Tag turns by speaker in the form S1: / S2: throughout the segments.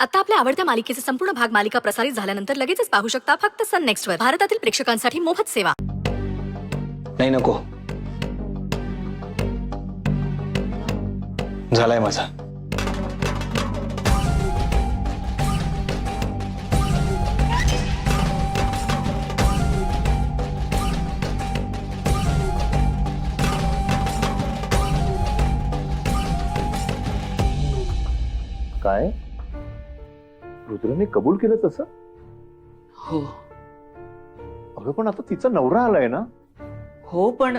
S1: आता आपल्या आवडत्या मालिकेचे संपूर्ण भाग मालिका प्रसारित झाल्यानंतर लगेचच पाहू शकता फक्त सन नेक्स्ट वर. भारतातील प्रेक्षकांसाठी मोफत सेवा.
S2: नाही नको, झालाय माझा.
S3: काय रुद्रने कबूल केलं तसं?
S4: हो
S3: अगं पण आता तिचा नवरा आलाय ना.
S4: हो, पण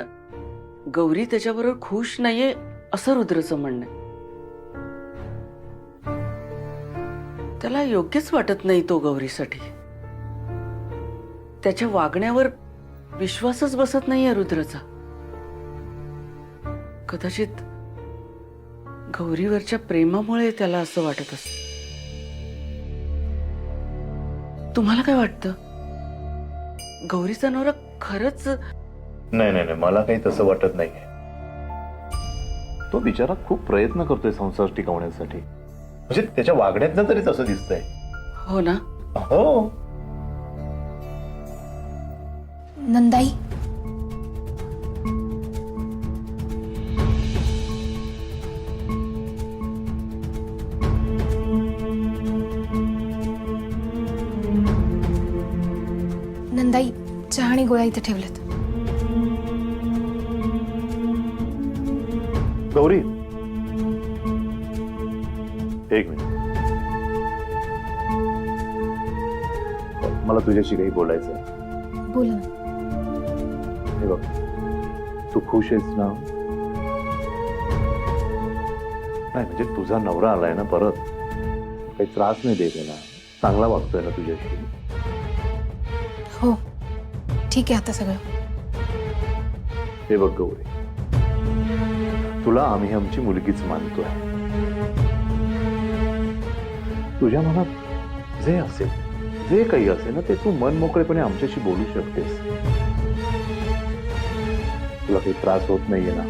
S4: गौरी त्याच्याबरोबर खुश नाहीये असं रुद्रचं म्हणणं आहे. त्याला योग्यच वाटत नाही तो गौरीसाठी. त्याच्या वागण्यावर विश्वासच बसत नाहीये रुद्रचा. कदाचित गौरीवरच्या प्रेमामुळे त्याला असं वाटत असत. तुम्हाला काय वाटतं? गौरीचा नवरा खरंच?
S3: नाही नाही नाही, मला काही तसं वाटत नाहीये. तो बिचारा खूप प्रयत्न करतोय संसार टिकवण्यासाठी. म्हणजे त्याच्या वागण्यातनं तरी तसं दिसतंय.
S4: हो ना.
S3: हो.
S5: नंदाई, नंदाई, चहा आणि गोळ्या इथे ठेवल्यात.
S3: गौरी, एक मिनिट, मला तुझ्याशी काही बोलायचं आहे.
S5: बोल ना.
S3: हे बघ, तू खुश आहेस ना? नाही म्हणजे तुझा नवरा आलाय ना परत, काही त्रास नाही देते ना, चांगला वागतोय ना तुझ्याशी?
S5: हो, ठीक आहे आता सगळं.
S3: हे बघ गौरी, तुला आम्ही आमची मुलगीच मानतोय. तुझ्या मनात जे असेल, जे काही असेल ना, ते तू मन मोकळेपणे आमच्याशी बोलू शकतेस. तुला काही त्रास होत नाहीये ना?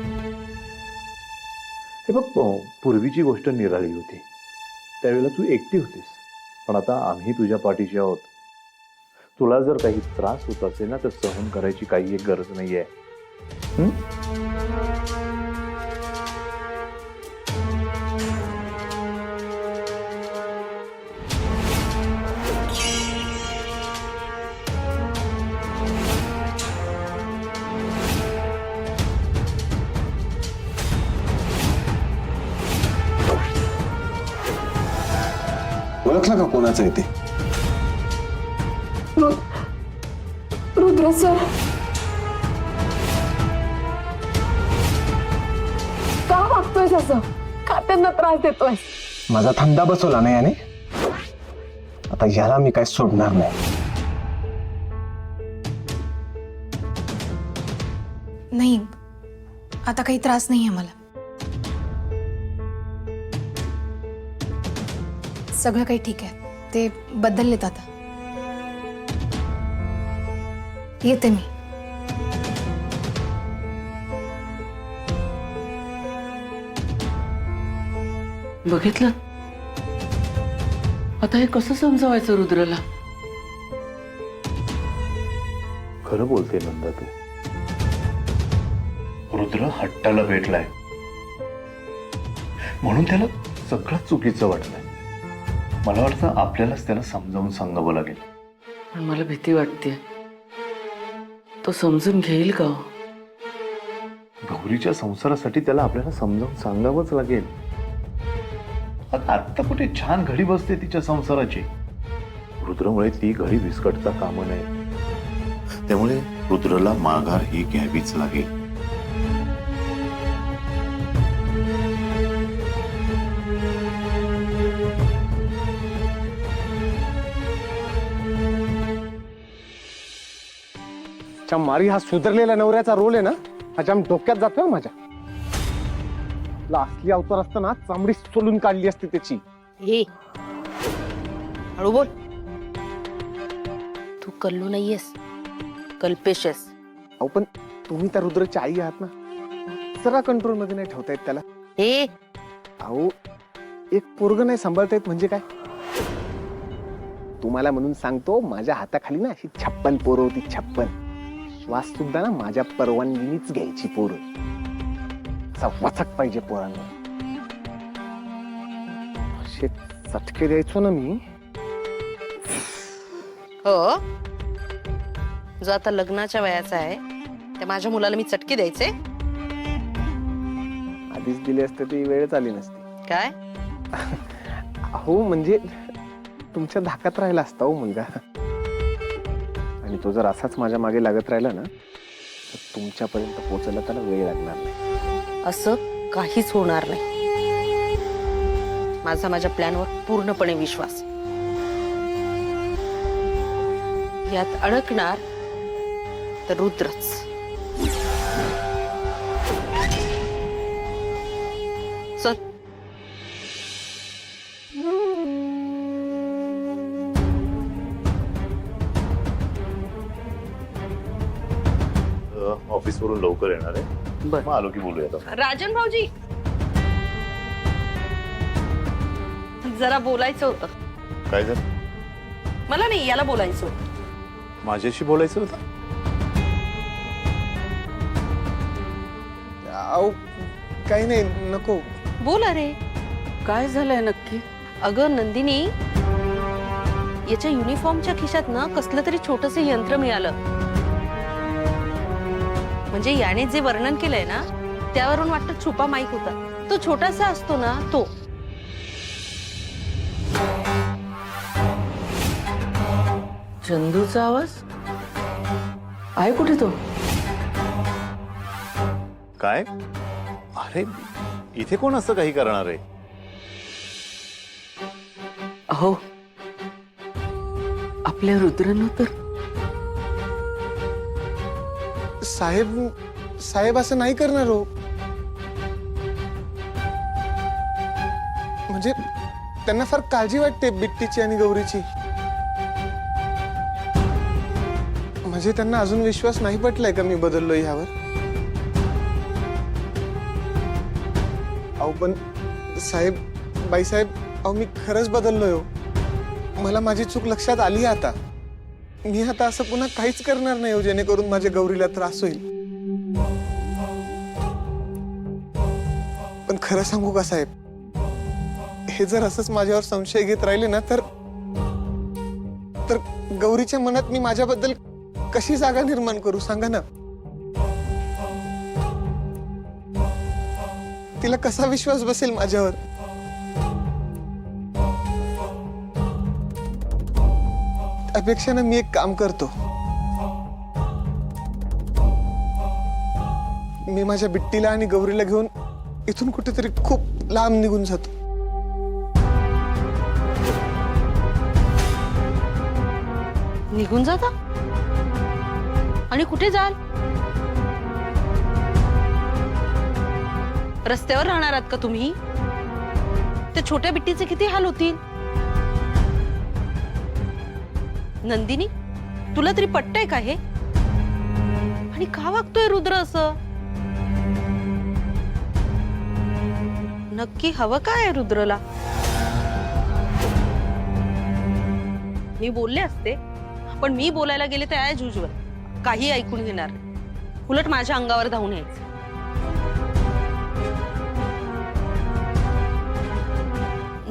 S3: हे बघ, पूर्वीची गोष्ट निराळी होती. त्यावेळेला तू एकटी होतीस, पण आता आम्ही तुझ्या पाठीशी आहोत. तुला जर काही त्रास होत असेल ना, तर सहन करायची काही एक गरज नाहीये.
S2: ओळखला का कोणाचं आहे ते?
S5: रुद्र सर, का वागतोयस असं? का त्यांना त्रास देतोय?
S2: माझा थंडा बसवला नाही याने. आता याला मी काय सोडणार नाही.
S5: नाही, आता काही त्रास नाहीये मला. सगळं काही ठीक आहे. ते बदललेत आता. येते मी.
S4: बघितलं? आता हे कसं समजावायचं रुद्रला?
S3: खरं बोलते नंदा तू. रुद्र हट्टाला भेटलाय म्हणून त्याला सगळं चुकीचं वाटलंय. मला वाटतं आपल्यालाच त्याला समजावून सांगावं लागेल.
S4: पण मला भीती वाटते, तो समजून घेईल का?
S3: गौरीच्या संसारासाठी त्याला आपल्याला समजावून सांगावंच लागेल. आता कुठे छान घडी बसते तिच्या संसाराची. रुद्रमुळे ती घडी विस्कटता कामा नये. त्यामुळे रुद्रला माघार ही घ्यावीच लागेल.
S2: मारी हा सुधरलेला नवऱ्याचा रोल आहे ना, हा जाम डोक्यात जातोय माझ्या. असली अवतार असताना चामडी सोलून काढली असते त्याची.
S6: हे हळू बोल. तू कल्लू नाहीयेस, कल्पेश आहेस.
S2: अहो पण तुम्ही त्या रुद्रची आई आहात ना, जरा कंट्रोल मध्ये नाही ठेवता येत त्याला.
S6: हे
S2: अहो एक पोरग नाही सांभाळता येत म्हणजे काय? तुम्हाला म्हणून सांगतो, माझ्या हाताखाली ना अशी 56 पोरं होती, 56. श्वास सुद्धा ना माझ्या परवानगीनीच घ्यायची पोरं. असा वचक पाहिजे पोरांना. असे चटके द्यायचो ना मी.
S6: हो, जो आता लग्नाच्या वयाचा आहे त्या माझ्या मुलाला मी चटके द्यायचे
S2: आधीच दिली असते ती वेळच आली नसती.
S6: काय?
S2: हो म्हणजे तुमच्या धाकात राहिला असता हो मुलगा. आणि तो जर असाच माझ्या मागे लागत राहिला ना तर तुमच्यापर्यंत पोहोचायला त्याला वेळ लागणार नाही.
S6: असं काहीच होणार नाही. माझा प्लॅनवर पूर्णपणे विश्वास आहे. यात अडकणार तर रुद्रच. चल.
S3: ऑफिस वरून लवकर येणार आहे.
S6: बर.
S3: मग आलो की बोलूया आता.
S6: राजन भाऊजी, जरा बोलायचं होतं.
S3: काय झालं?
S6: मला नाही, याला बोलायचं होतं.
S3: माझ्याशी बोलायचं होतं?
S2: अहो काही नाही, नको.
S6: बोल. अरे
S4: काय झालंय नक्की?
S6: अगं नंदिनी, याच्या युनिफॉर्मच्या खिशात ना कसलं तरी छोटस यंत्र मिळालं. म्हणजे याने जे वर्णन केलंय ना त्यावरून वाटतं छुपा माईक होता. तो छोटासा असतो ना तो.
S4: चंदूचा आवाज आहे कुठे तो?
S3: काय? अरे इथे कोण असं काही करणार आहे?
S4: अहो, आपल्या रुद्रनं तर.
S2: साहेब असं नाही करणार हो. म्हणजे त्यांना फार काळजी वाटते बिट्टीची आणि गौरीची. म्हणजे त्यांना अजून विश्वास नाही पटलाय का मी बदललो ह्यावर. अहो पण बाईसाहेब, अहो मी खरंच बदललोय हो. मला माझी चूक लक्षात आली आहे आता. मी आता असं पुन्हा काहीच करणार नाही हो जेणेकरून माझ्या गौरीला त्रास होईल. पण खरं सांगू का साहेब, हे जर असंच माझ्यावर संशय घेत राहिले ना तर गौरीच्या मनात मी माझ्याबद्दल कशी जागा निर्माण करू सांगा ना. तिला कसा विश्वास बसेल माझ्यावर. त्यापेक्षा ना मी एक काम करतो. मी माझ्या बिट्टीला आणि गौरीला घेऊन इथून कुठेतरी खूप लांब निघून जातो.
S6: निघून जाता? आणि कुठे जाल? रस्त्यावर राहणार आहात का तुम्ही? त्या छोट्या बिट्टीचे किती हाल होतील. नंदिनी, तुला तरी पटतंय का हे? आणि का वागतोय रुद्र असं? नक्की हवं काय आहे रुद्रला? मी बोलले असते, पण मी बोलायला गेले तर आहे जुजवर. काही ऐकून घेणार नाही. उलट माझ्या अंगावर धावून यायचं.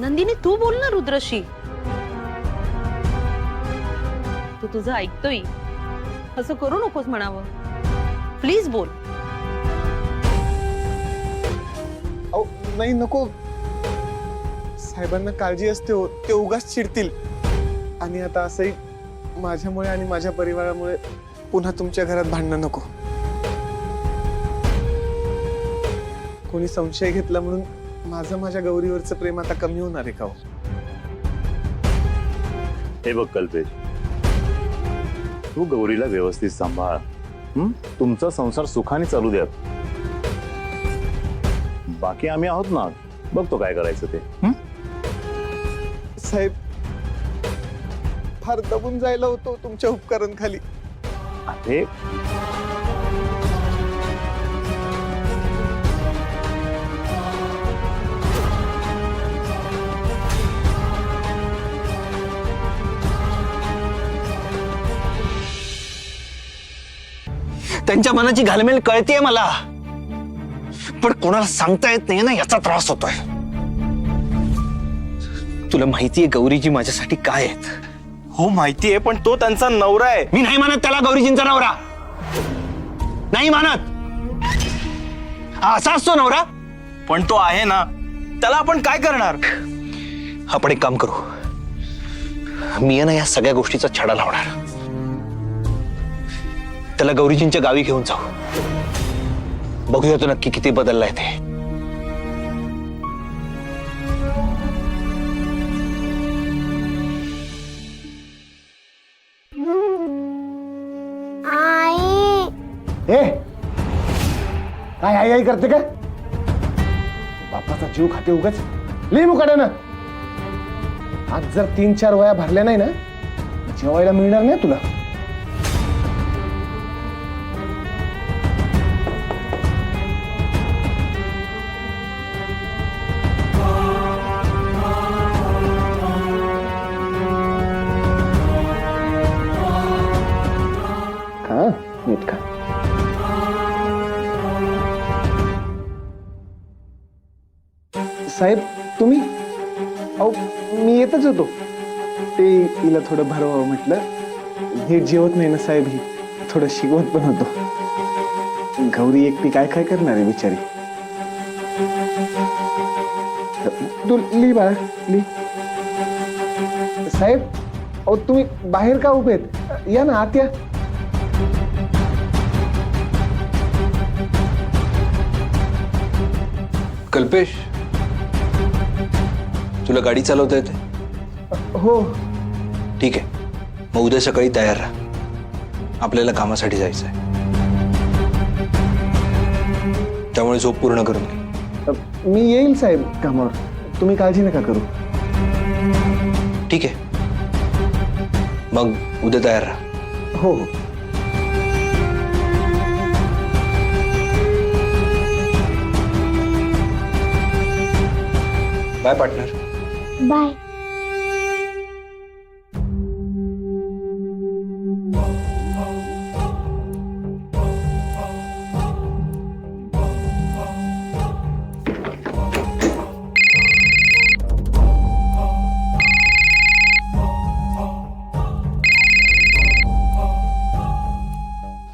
S6: नंदिनी, तू बोल ना रुद्रशी. तू तुझं ऐकतोय, असं करू नकोस म्हणावं. प्लीज बोल.
S2: अहो नाही, नको. साहेबांना काळजी असते हो, ते उगाच चिडतील. आणि आता असंही माझ्यामुळे आणि माझ्या परिवारामुळे पुन्हा तुमच्या घरात भांडणं नको. कोणी संशय घेतला म्हणून माझ्या गौरीवरचं प्रेम आता कमी होणार आहे का हो?
S3: हे बघ कल्पेश, तू गौरीला व्यवस्थित सांभाळ. तुमचा संसार सुखाने चालू द्या. बाकी आम्ही आहोत ना, बघतो काय करायचं ते.
S2: साहेब, फार दबून जायला होतो तुमच्या उपकारांखाली.
S3: अरे
S7: त्यांच्या मनाची घालमेल कळतीये मला, पण कोणाला सांगता येत नाही ना, याचा त्रास होतोय. तुला माहितीये गौरीजी माझ्यासाठी काय आहेत?
S8: हो माहितीये, पण तो त्यांचा नवरा आहे.
S7: मी नाही मानत त्याला गौरीजींचा नवरा, नाही मानत. हा असा असतो नवरा?
S8: पण तो आहे ना, त्याला आपण काय करणार?
S7: आपण एक काम करू, मी आहे ना या सगळ्या गोष्टीचा छडा लावणार. त्याला गौरीजींच्या गावी घेऊन जाऊ, बघूया तो नक्की किती बदललाय ते.
S2: ए काय आई आई करते का? बापाचा जीव खाते उगाच. लिह मुकाट्यानं. आज जर 3-4 वया भरल्या नाही ना, जेवायला मिळणार नाही तुला. खा नीट खा. साहेब तुम्ही? अहो मी येतच होतो, ते हिला थोडं भरवावं म्हटलं. नीट जेवत नाही ना साहेब, ही थोडं शिकवत पण होतो. गौरी एकटी काय काय करणार आहे बिचारी. तू ली बाळा ली. साहेब अहो तुम्ही बाहेर का उभे आहेत? या ना आत या.
S7: कल्पेश, तुला गाडी चालवता येते?
S2: हो
S7: ठीक आहे, मग उद्या सकाळी तयार राहा, आपल्याला कामासाठी जायचं आहे. त्यामुळे झोप पूर्ण करून घे.
S2: मी येईल साहेब कामावर, तुम्ही काळजी नका करू.
S7: ठीक आहे, मग उद्या तयार राहा.
S2: हो हो.
S7: Bye partner.
S9: बाय.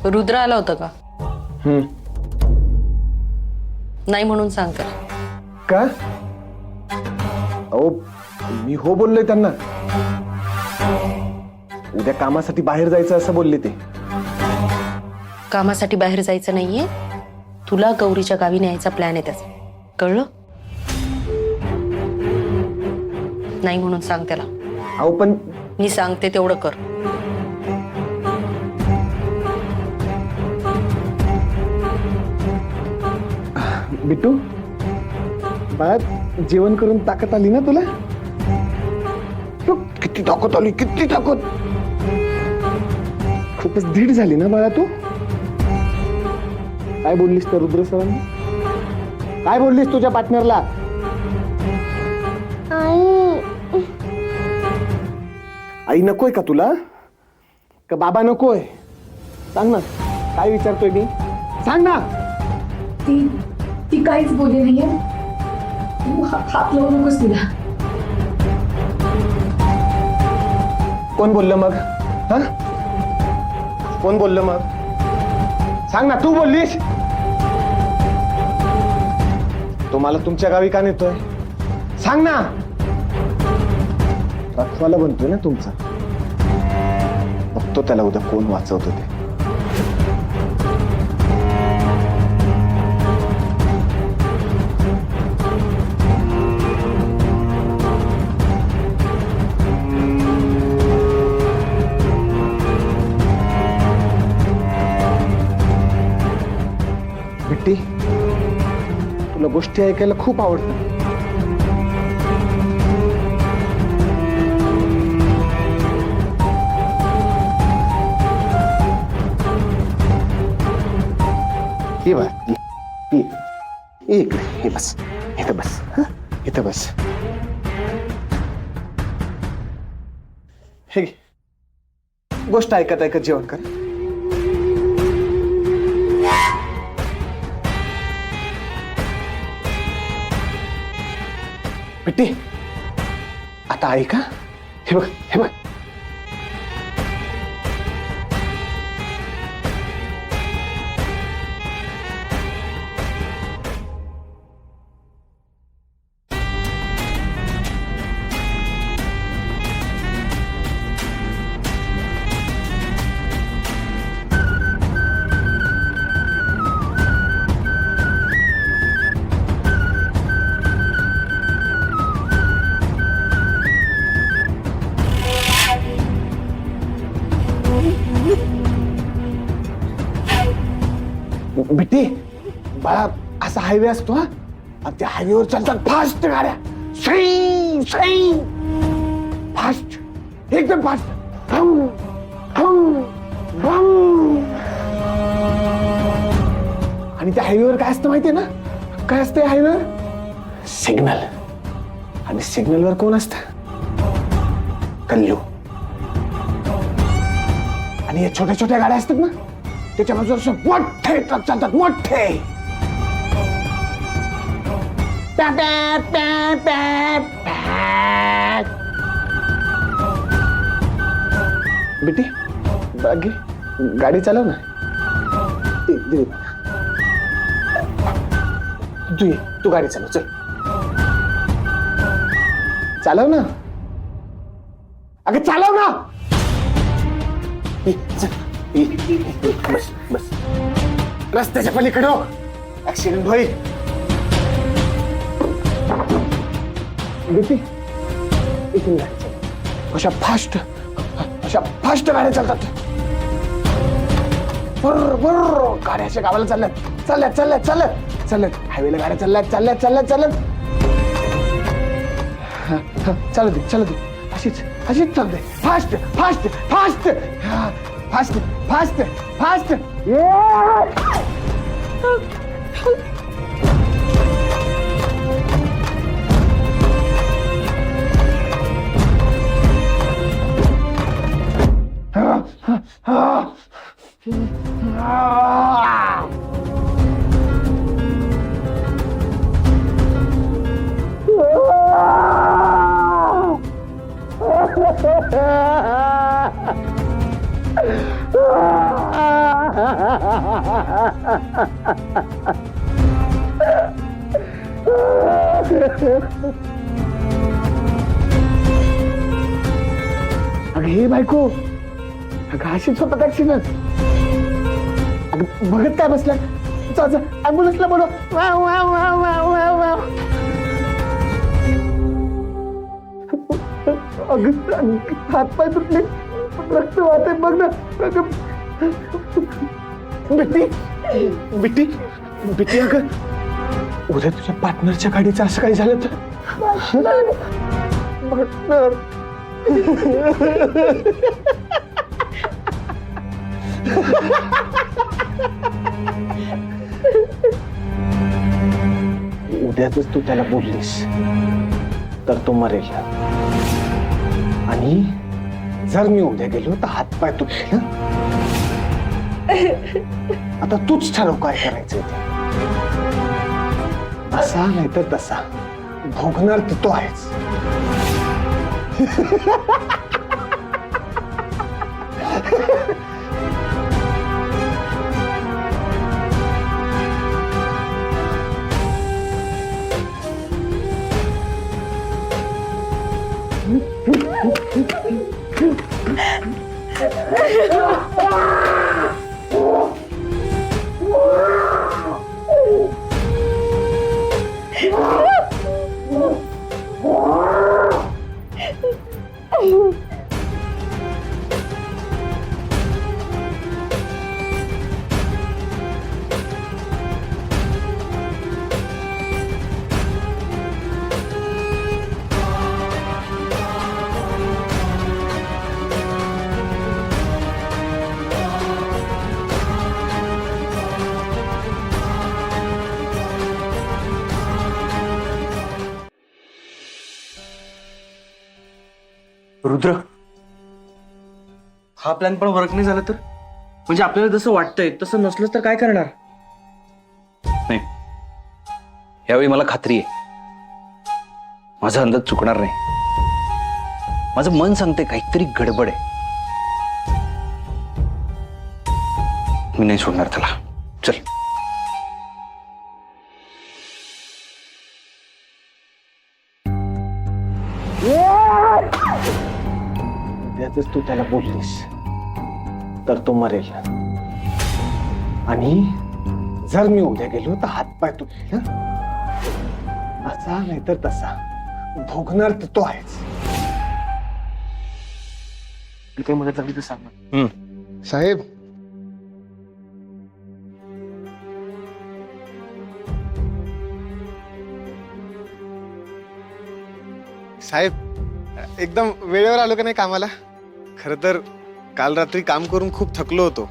S6: रुद्र आला होता का? नाही म्हणून सांग त्याला.
S2: का? अहो मी हो बोललोय त्यांना. उद्या कामासाठी बाहेर जायचं असं बोलले ते.
S6: कामासाठी बाहेर जायचं नाहीये, तुला गौरीच्या गावी न्यायचा प्लॅन आहे त्याचा, कळलं? नाही म्हणून सांग त्याला.
S2: अहो पण
S6: मी सांगते तेवढं कर.
S2: बिट्टू बाळा जेवण करून ताकद आली ना तुला? किती ताकद आली, किती ताकद. खूपच धीट झाली ना बाळा तू. काय बोललीस तर रुद्र सरांनी? काय बोललीस तुझ्या पार्टनरला? आई नकोय का तुला? का बाबा नकोय? सांग ना, काय विचारतोय मी? सांग ना.
S5: ती काहीच बोलली नाहीये. तू हात लावू नकोस तिला.
S2: कोण बोललं मग? हा? कोण बोललं मग? सांग ना, तू बोललीस? तुम्हाला तुमच्या गावी का नेतोय? सांग ना. रखवाला बनतोय ना तुमचा. बघतो त्याला उद्या कोण वाचवतो ते. बिट्टी, तुला गोष्टी ऐकायला खूप आवडतात. हे बघ, इकडे हे बस, इथं बस, इथं बस. हे घे. गोष्ट ऐकत ऐकत जेवण कर. बिट्टी आता ऐका, हे बघ हे बघ. बिट्टी बाळा, असा हायवे असतो हा, आणि त्या हायवेवर चालतात फास्ट गाड्या, सई सई फास्ट, एकदम फास्ट. आणि त्या हायवेवर काय असतं माहितीये ना, काय असतं हायवेवर? सिग्नल. आणि सिग्नलवर कोण असतं? कल्लू. आणि या छोट्या छोट्या गाड्या असतात ना, त्याच्या बाजूला मोठे ट्रक चालतात, मोठे. बेटी बागे गाडी चालव ना. तू गाडी चालव, चल चालव ना. अगं चालव ना. बस बस, रस्त्याच्या पलीकडे ऍक्सिडेंट होईल. इथून गाडी चालव. अशा फास्ट गाड्या चालतात. बरोबर गाड्याच्या गावाला चालल्यात हायवेला गाड्या चालल्यात. चालू दे अशीच चालते. फास्ट. अगं हे बायको, अगं अशीच होतात ऍक्सिडेंट. अगं बघत काय बसल्या, ऍम्ब्युलन्सला बोलव. अगं हातपाय तुटले, रक्त वाहते, बघ ना. बिट्टी अगं उद्या तुझ्या पार्टनरच्या गाडीचं असं काही झालं तर? उद्याच तू त्याला बोललीस तर तो मरेल. आणि जर मी उद्या गेलो तर हातपाय तुटले. आता तूच ठरव काय करायचंय ते. असा नाही तर तसा भोगणार तर तो आहेच.
S8: रुद्र, हा प्लॅन पण वर्क नाही झाला तर? म्हणजे आपल्याला जसं वाटतंय तसं नसलं तर काय करणार?
S7: नाही, यावेळी मला खात्री आहे माझा अंदाज चुकणार नाही. माझं मन सांगते काहीतरी गडबड आहे. मी नाही सोडणार त्याला. चल.
S2: त्यातच तू त्याला बोललीस तर तो मरेल, आणि जर मी उद्या गेलो तर हातपाय तुटले. असा नाहीतर तसा भोगणार तर तो आहेच.
S8: काही मदत लागली तर सांग ना.
S2: साहेब, साहेब एकदम वेळेवर आलो का नाही कामाला? खर तर काल रात्री काम करून खूप थकलो होतो,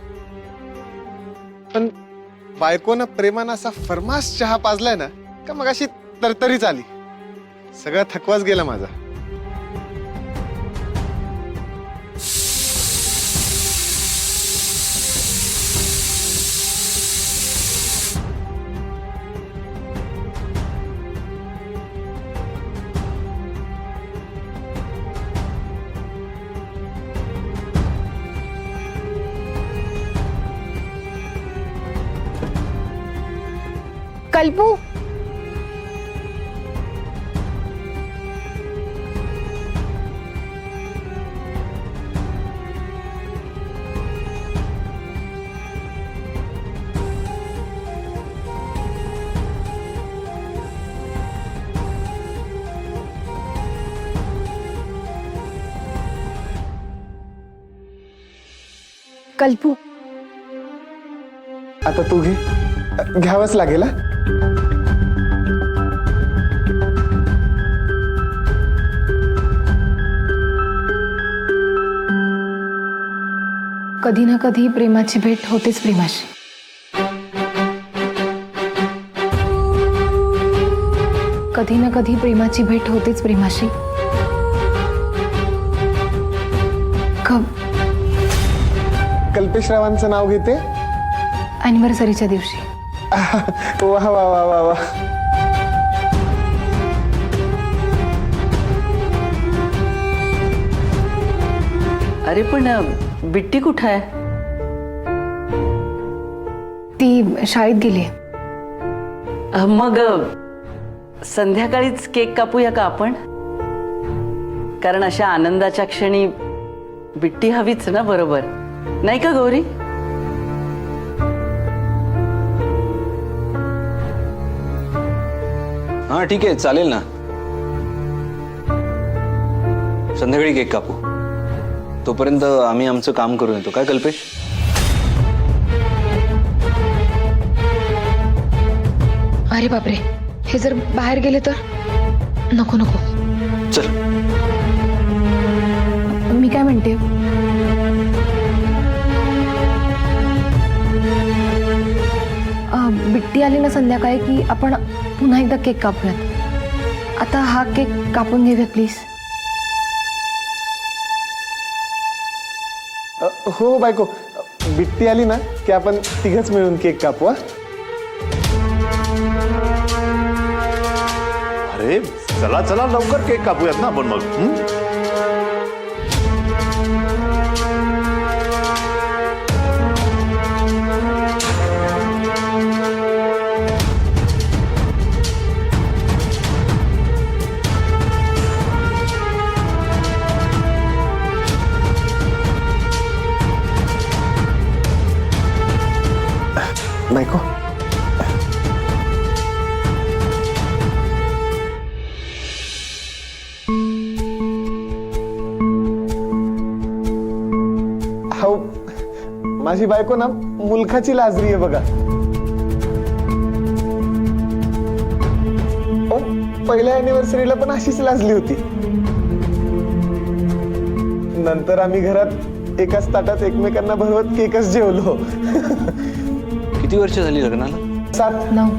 S2: पण बायकोनं प्रेमानं असा फरमास चहा पाजलाय ना का मग अशी तरतरीच आली. सगळा थकवाच गेला माझा.
S5: कल्पू, कल्पू,
S2: आता तू घे. घ्यावंच लागेल हा.
S5: कधी ना कधी प्रेमाची भेट होतेच प्रेमाशी. कधी ना कधी प्रेमाची भेट होतेच प्रेमाशी.
S2: कल्पेशरावांचं नाव घेते.
S5: अॅनिव्हर्सरीच्या दिवशी.
S2: वा वा वा वा वा.
S4: अरे पण बिट्टी कुठं आहे?
S5: ती शाळेत गेली.
S4: मग संध्याकाळीच केक कापूया का आपण? कारण अशा आनंदाच्या क्षणी बिट्टी हवीच ना, बरोबर नाही का गौरी?
S7: हा ठीक आहे, चालेल ना. संध्याकाळी केक कापू. तोपर्यंत आम्ही आमचं काम करून येतो. काय कल्पेश?
S5: अरे बापरे, हे जर बाहेर गेले तर? नको नको.
S7: चल.
S5: मी काय म्हणते, बिट्टी आली ना संध्याकाळी की आपण पुन्हा एकदा केक कापूयात. आता हा केक कापून घेऊयात प्लीज.
S2: हो बायको, बिट्टी आली ना की आपण तिघच मिळून केक कापू.
S3: अरे चला चला लवकर केक कापूयात ना आपण मग.
S2: बायको, हो माझी बायको ना मुलखाची लाजरी आहे बघा. पहिल्या अॅनिव्हर्सरीला पण अशीच लाजली होती. नंतर आम्ही घरात एकाच ताटात एकमेकांना भरवत केकच जेवलो.
S7: किती वर्ष झाली लग्नाला?
S5: 7-9.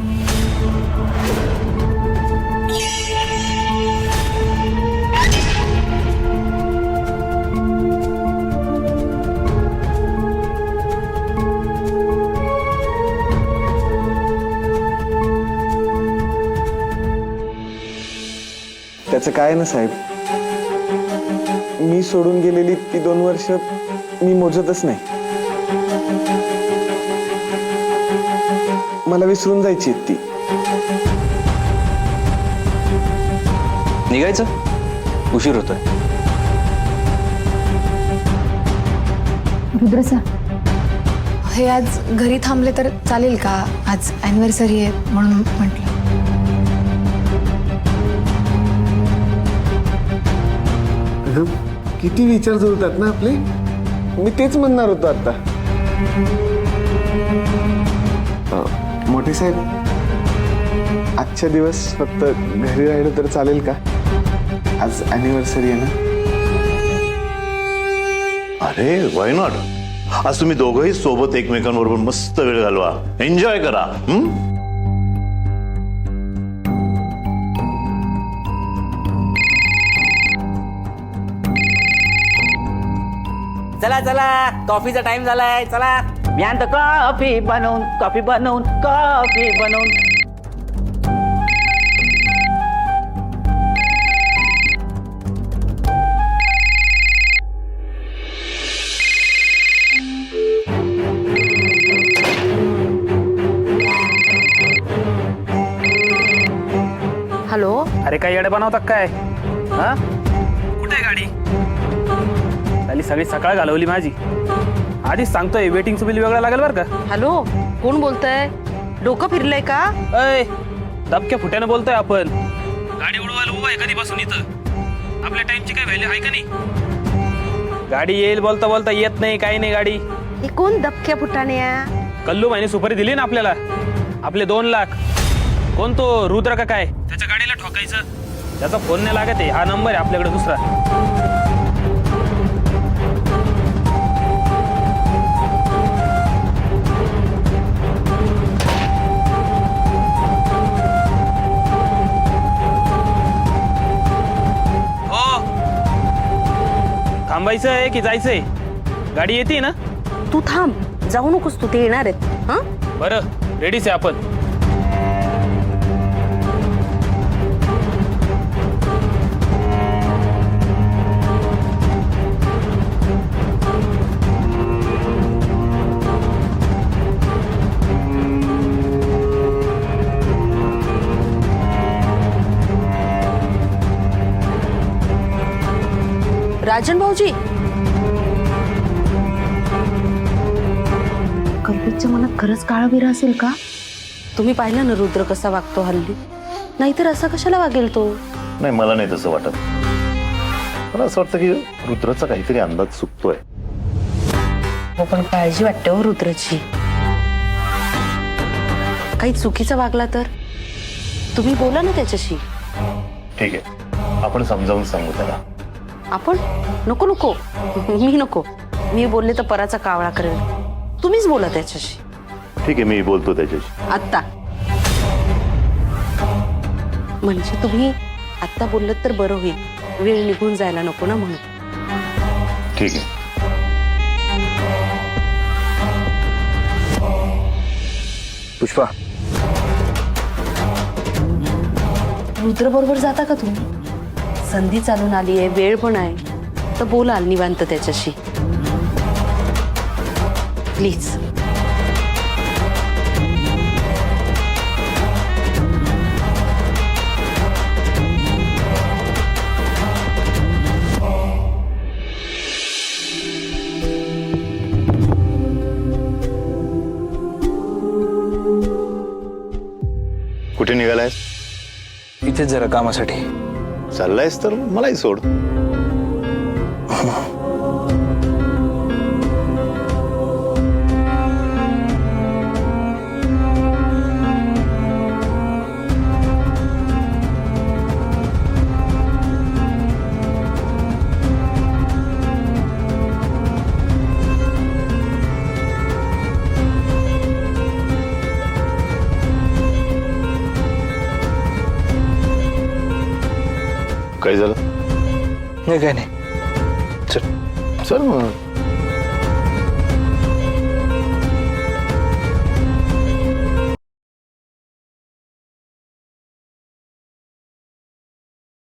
S2: त्याचं त्याचं काय ना साहेब, मी सोडून गेलेली ती 2 वर्ष मी मोजतच नाही. मला विसरून जायची ती.
S7: निघायचं, उशीर होतोय.
S5: रुद्र सर, हे आज घरी थांबले तर चालेल का? आज अॅनिव्हर्सरी आहे म्हणून म्हटलं.
S2: किती विचार जुळतात ना आपले. मी तेच म्हणणार होतो आता. मोठे साहेब, आजच्या दिवस फक्त घरी राहिलं तर चालेल का? आज अॅनिव्हर्सरी आहे ना.
S3: अरे वाय नॉट. आज तुम्ही दोघंही सोबत एकमेकांबरोबर मस्त वेळ घालवा, एन्जॉय करा.
S4: चला चला, कॉफीचा टाइम झालाय. चला, मी आणतो कॉफी बनवून, कॉफी बनवून, कॉफी बनवून.
S6: हॅलो.
S8: अरे काय येडे बनवतात काय? हा, कुठे गाडी? झाली सगळी सकाळ घालवली माझी. आधीच सांगतोय वेटिंगचं बिल वेगळं लागेल बरं का.
S6: हॅलो, कोण बोलतंय? डोकं फिरलंय का?
S8: अय, दबक्या फुट्यानं बोलतोय आपण. गाडी उडवायला उभा आहे कधीपासून इथं. आपल्या टाइमची काय व्हॅल्यू आहे का नाही? गाडी येईल बोलता बोलता येत नाही, काही नाही गाडी.
S6: हे कोण दबक्या फुटाने?
S8: कल्लू भाईने सुपारी दिली ना आपल्याला, आपले 2 लाख. कोण तो रुद्र का काय? त्याच्या गाडीला ठोकायचं. त्याचा फोन नाही लागत आहे. हा नंबर आहे आपल्याकडे दुसरा. हो, थांबायचंय की जायचंय? गाडी येते ना?
S6: तू थांब, जाऊ नकोस. तू, ते येणार आहेत. हा,
S8: बरं, रेडीच आहे आपण.
S6: राजन भाऊजी, कल्पितच्या मनात खरंच काळवीर असेल का? तुम्ही पाहिलं ना रुद्र कसा वागतो हल्ली. नाहीतर असा कशाला वागेल तो?
S3: नाही, मला नाही तसं वाटत. मला असं वाटतं की रुद्राचा काहीतरी अंदाज चुकतोय.
S6: हो, पण काळजी वाटते हो रुद्रची. काही चुकीचं वागला तर तुम्ही बोला ना त्याच्याशी.
S3: ठीक आहे, आपण समजावून सांगू त्याला.
S6: आपण? नको नको, मी नको. मी बोलले तर पराचा कावळा करेल. तुम्हीच बोला त्याच्याशी.
S3: ठीक आहे, मी बोलतो त्याच्याशी
S6: आत्ता. म्हणजे तुम्ही आत्ता बोललात तर बरं होईल. वेळ निघून जायला नको ना म्हणून.
S3: ठीक आहे.
S2: पुष्पा,
S6: रुद्र बरोबर जाता का तुम्ही? संधी चालून आली आहे, वेळ पण आहे, तर बोलाल निवांत त्याच्याशी प्लीज.
S3: कुठे निघालायस?
S7: इथेच जरा कामासाठी.
S3: चाललायस तर मलाही सोड. काय झालं?
S7: नाही, काय नाही.
S3: चल मग.